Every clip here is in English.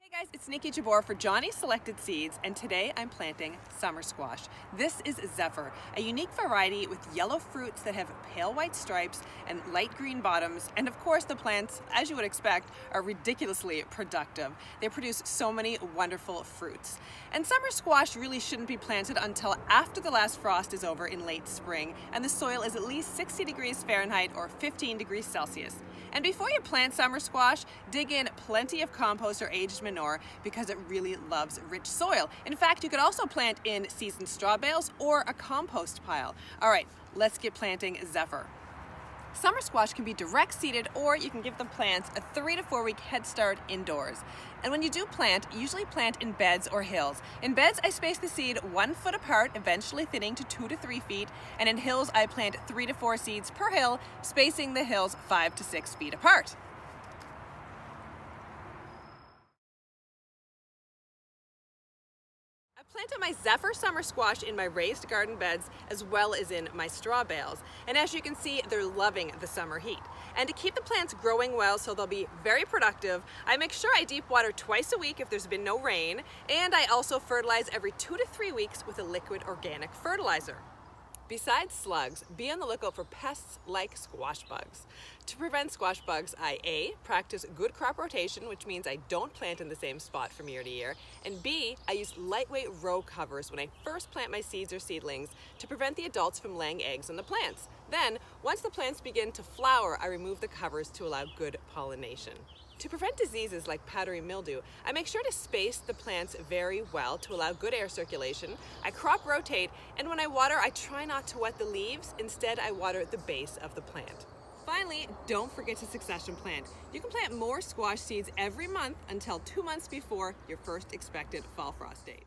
Hey guys, it's Niki Jabbour for Johnny's Selected Seeds, and today I'm planting summer squash. This is Zephyr, a unique variety with yellow fruits that have pale white stripes and light green bottoms, and of course the plants, as you would expect, are ridiculously productive. They produce so many wonderful fruits. And summer squash really shouldn't be planted until after the last frost is over in late spring, and the soil is at least 60 degrees Fahrenheit or 15 degrees Celsius. And before you plant summer squash, dig in plenty of compost or aged manure because it really loves rich soil. In fact, you could also plant in seasoned straw bales or a compost pile. All right, let's get planting Zephyr. Summer squash can be direct seeded, or you can give the plants a 3 to 4 week head start indoors. And when you do plant, usually plant in beds or hills. In beds, I space the seed 1 foot apart, eventually thinning to 2 to 3 feet. And in hills, I plant 3 to 4 seeds per hill, spacing the hills 5 to 6 feet apart. I planted my Zephyr summer squash in my raised garden beds as well as in my straw bales. And as you can see, they're loving the summer heat. And to keep the plants growing well so they'll be very productive, I make sure I deep water twice a week if there's been no rain, and I also fertilize every 2 to 3 weeks with a liquid organic fertilizer. Besides slugs, be on the lookout for pests like squash bugs. To prevent squash bugs, I A, practice good crop rotation, which means I don't plant in the same spot from year to year, and B, I use lightweight row covers when I first plant my seeds or seedlings to prevent the adults from laying eggs on the plants. Then, once the plants begin to flower, I remove the covers to allow good pollination. To prevent diseases like powdery mildew, I make sure to space the plants very well to allow good air circulation. I crop rotate, and when I water, I try not to wet the leaves. Instead, I water the base of the plant. Finally, don't forget to succession plant. You can plant more squash seeds every month until 2 months before your first expected fall frost date.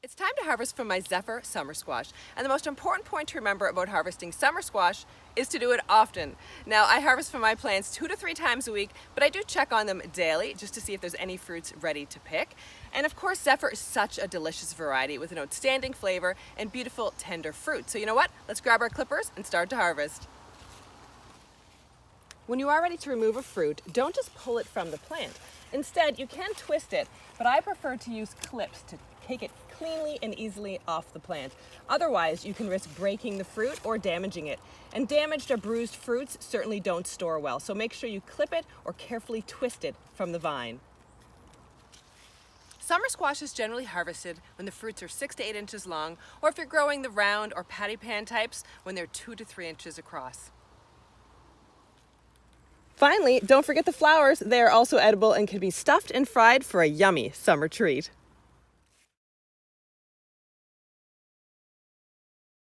It's time to harvest from my Zephyr summer squash. And the most important point to remember about harvesting summer squash is to do it often. Now, I harvest from my plants 2 to 3 times a week, but I do check on them daily just to see if there's any fruits ready to pick. And of course, Zephyr is such a delicious variety with an outstanding flavor and beautiful tender fruit. So you know what? Let's grab our clippers and start to harvest. When you are ready to remove a fruit, don't just pull it from the plant. Instead, you can twist it, but I prefer to use clips to take it cleanly and easily off the plant. Otherwise, you can risk breaking the fruit or damaging it. And damaged or bruised fruits certainly don't store well, so make sure you clip it or carefully twist it from the vine. Summer squash is generally harvested when the fruits are 6 to 8 inches long, or if you're growing the round or patty pan types, when they're 2 to 3 inches across. Finally, don't forget the flowers. They are also edible and can be stuffed and fried for a yummy summer treat.